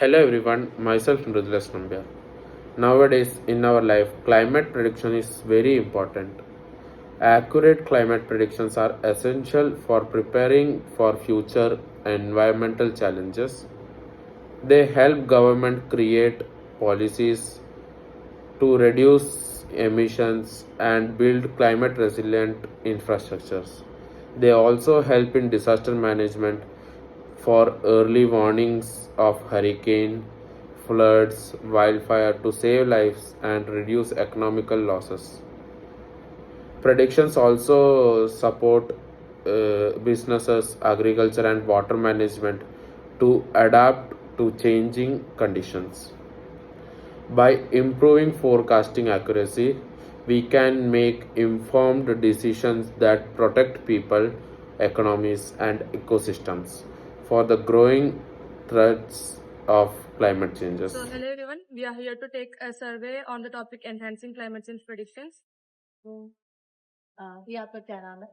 Hello everyone, myself Mridula Nambia. Nowadays, in our life, climate prediction is very important. Accurate climate predictions are essential for preparing for future environmental challenges. They help government create policies to reduce emissions and build climate resilient infrastructures. They also help in disaster management for early warnings of hurricane, floods, wildfire to save lives and reduce economical losses. Predictions also support businesses, agriculture, and water management to adapt to changing conditions. By improving forecasting accuracy, we can make informed decisions that protect people, economies, and ecosystems for the growing threats of climate changes. So, hello everyone. We are here to take a survey on the topic enhancing climate change predictions. ये आपका क्या नाम है?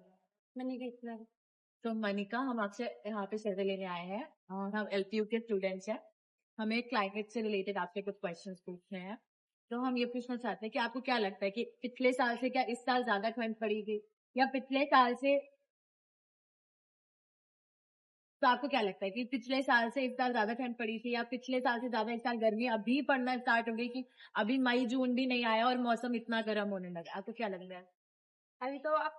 मनीका तो मनिका, हम आपसे यहाँ पे सर्वे लेने आए हैं और हम एलपीयू के स्टूडेंट्स हैं। हमें क्लाइमेट से रिलेटेड आपसे कुछ क्वेश्चंस पूछने हैं। तो हम ये पूछना चाहते हैं कि आपको क्या लगता है कि पिछले साल से क्या इस साल ज्यादा ठंड पड़ेगी या पिछले साल से, तो आपको क्या लगता है कि पिछले साल से इस साल ज्यादा ठंड पड़ी थी या पिछले साल से ज्यादा इस साल गर्मी अभी पड़ना स्टार्ट हो गई कि अभी मई जून भी नहीं आया और मौसम इतना गर्म होने लगा? आपको क्या लग रहा है? अभी तो अब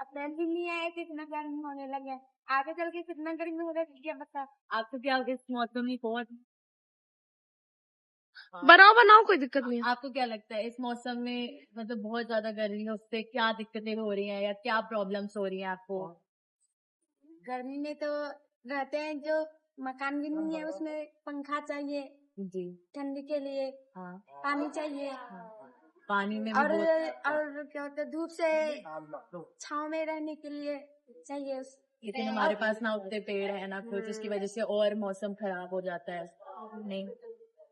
अप्रैल भी नहीं आया कि इतना गर्मी होने लगे। आगे चल के कितना गर्मी होगा क्या पता। आपको क्या इस मौसम में बहुत बनाओ कोई दिक्कत नहीं। आपको क्या लगता है इस मौसम में मतलब बहुत ज्यादा गर्मी है, उससे क्या दिक्कतें हो रही हैं या क्या प्रॉब्लम्स हो रही हैं आपको? गर्मी में तो रहते हैं जो मकान भी नहीं है उसमें पंखा चाहिए जी ठंडी के लिए। हाँ, पानी चाहिए पानी में भी और बहुत, क्या होता है धूप से छांव में रहने के लिए चाहिए। लेकिन हमारे पास ना उतने पेड़ है ना कुछ, उसकी वजह से और मौसम खराब हो जाता है। नहीं,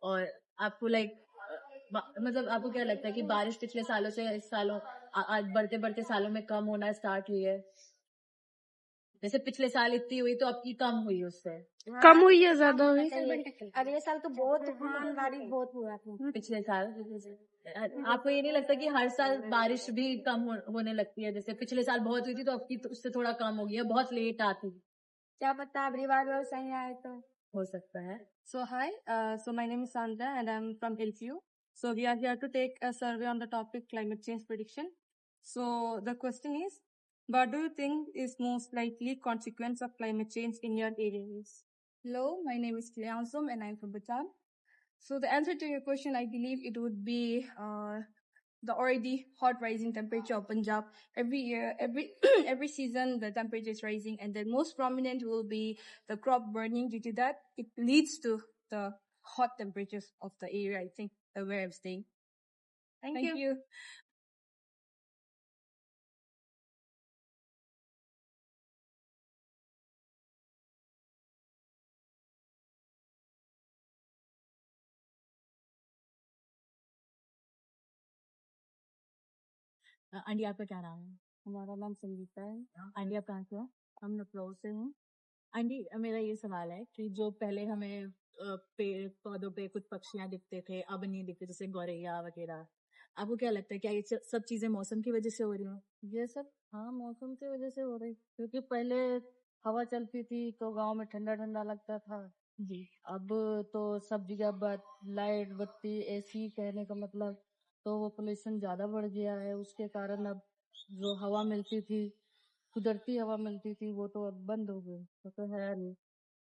और आपको मतलब आपको क्या लगता है कि बारिश पिछले सालों से इस सालों आज बढ़ते बढ़ते सालों में कम होना स्टार्ट हुई है? जैसे पिछले साल इतनी हुई तो अब की कम हुई उससे? कम हुई है ज्यादा हुई। अगले साल तो बहुत तूफान बारिश बहुत हुआ था पिछले साल। आपको ये नहीं लगता कि हर साल बारिश भी कम होने लगती है? जैसे पिछले साल बहुत हुई थी तो अब की तो उससे थोड़ा कम हो गई है, बहुत लेट आती, क्या पता अगली बार वो सही आए तो हो सकता है। So hi, so my name is Sandra and I'm from LPU. So we are here to take a survey on the topic climate change prediction. So the question is, what do you think is most likely consequence of climate change in your areas? Hello, my name is Kliansum and I'm from Bhutan. So the answer to your question, I believe it would be the already hot rising temperature of Punjab. Every year, every every season, the temperature is rising, and the most prominent will be the crop burning. Due to that, it leads to the hot temperatures of the area. I think where I'm staying. Thank you. Aunty, आपका क्या नाम है? हमारा नाम संगीता है। Aunty, आप कहाँ से हो? हम लखनऊ से हैं। आंटी, मेरा ये सवाल है कि जो पहले हमें पेड़ पौधों पे कुछ पक्षियां दिखते थे अब नहीं दिखते, जैसे गौरैया वगैरह, आपको क्या लगता है क्या ये सब चीजें मौसम की वजह से हो रही हैं? ये सब हाँ मौसम की वजह से हो रही, क्योंकि पहले हवा चलती थी तो गांव में ठंडा ठंडा लगता था। जी अब तो सब जगह लाइट बत्ती एसी कहने का मतलब, तो वो पोल्यूशन ज्यादा बढ़ गया है। उसके कारण अब जो हवा मिलती थी, कुदरती हवा मिलती थी, वो तो अब बंद हो गई, तो है नहीं।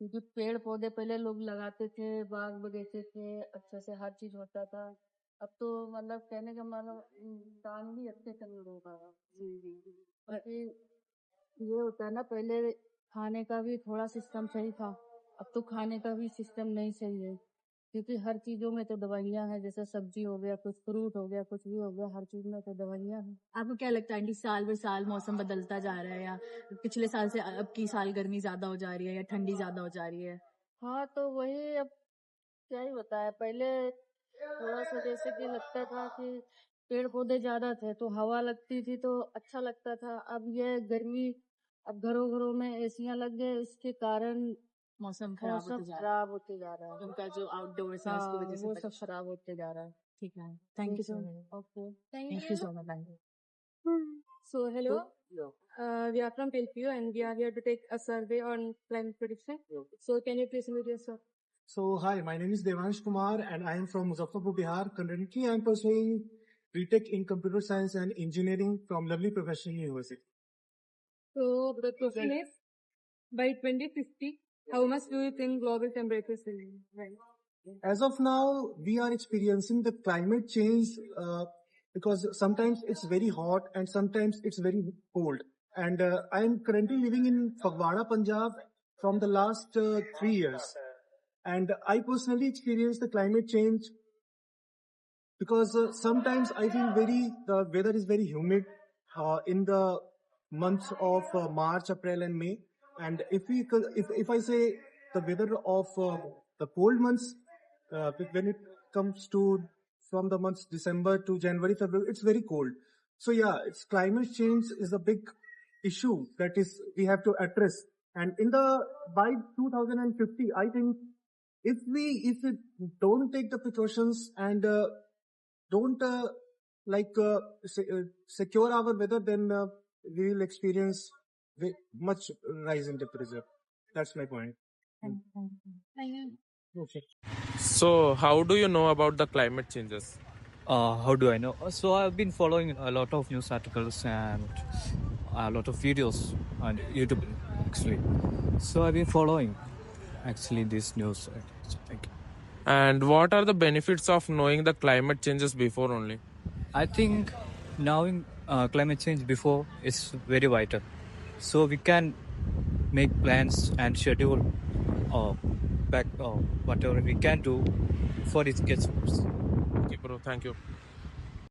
क्योंकि पेड़ पौधे पहले लोग लगाते थे, बाग बगीचे थे, अच्छे से हर चीज होता था। अब तो मतलब कहने का मतलब इंसान भी अच्छे से नहीं रह पा रहा। जी बाकी ये होता है ना, पहले खाने का भी थोड़ा सिस्टम सही था, अब तो खाने का भी सिस्टम नहीं सही है। क्योंकि हर चीजों में तो दवाइयां हैं, जैसे सब्जी हो गया, कुछ फ्रूट हो गया, कुछ भी हो गया, हर चीज में तो दवाइयां हैं। आपको क्या लगता है आंटी, साल ब साल मौसम बदलता जा रहा है या पिछले साल से अब की साल गर्मी ज्यादा हो जा रही है या ठंडी ज्यादा हो जा रही है? हाँ तो वही, अब क्या ही बताया। पहले थोड़ा सा जैसे कि लगता था कि पेड़ पौधे ज्यादा थे तो हवा लगती थी तो अच्छा लगता था। अब ये गर्मी, अब घरों घरों में एसियां लग गए, इसके कारण मौसम वो खराब सब होते जा रहा खराब होते जा रहा है है। उनका जो आउटडोर्स है उसकी हाँ, वजह से वो सब खराब होते जा रहा है। ठीक है thank you so much okay. Thank you so much So hello, we are from LPU and we are here to take a survey on climate prediction. So can you please introduce yourself? So, hi, my name is Devansh Kumar and I am from Muzaffarpur, Bihar. Currently, I am pursuing BTech in Computer Science and Engineering from Lovely Professional University. So the question is, by 2050, how much do you think global temperatures will rise? As of now, we are experiencing the climate change because sometimes it's very hot and sometimes it's very cold. And I am currently living in Fagwara, Punjab from the last 3 years. And I personally experienced the climate change because sometimes I feel the weather is very humid in the months of March, April, and May. And if I say the weather of the cold months, when it comes to from the months December to January, February, it's very cold. So yeah, it's climate change is a big issue that is we have to address. And by 2050, I think if we don't take the precautions and don't secure our weather, then we will experience much rise in temperature. That's my point. Okay. So, how do you know about the climate changes? How do I know? So I've been following a lot of news articles and a lot of videos on YouTube actually. So I've been following actually this news. Thank you. And what are the benefits of knowing the climate changes before only? I think knowing climate change before is very vital. So we can make plans and schedule back whatever we can do before it gets worse. Okay, bro, thank you.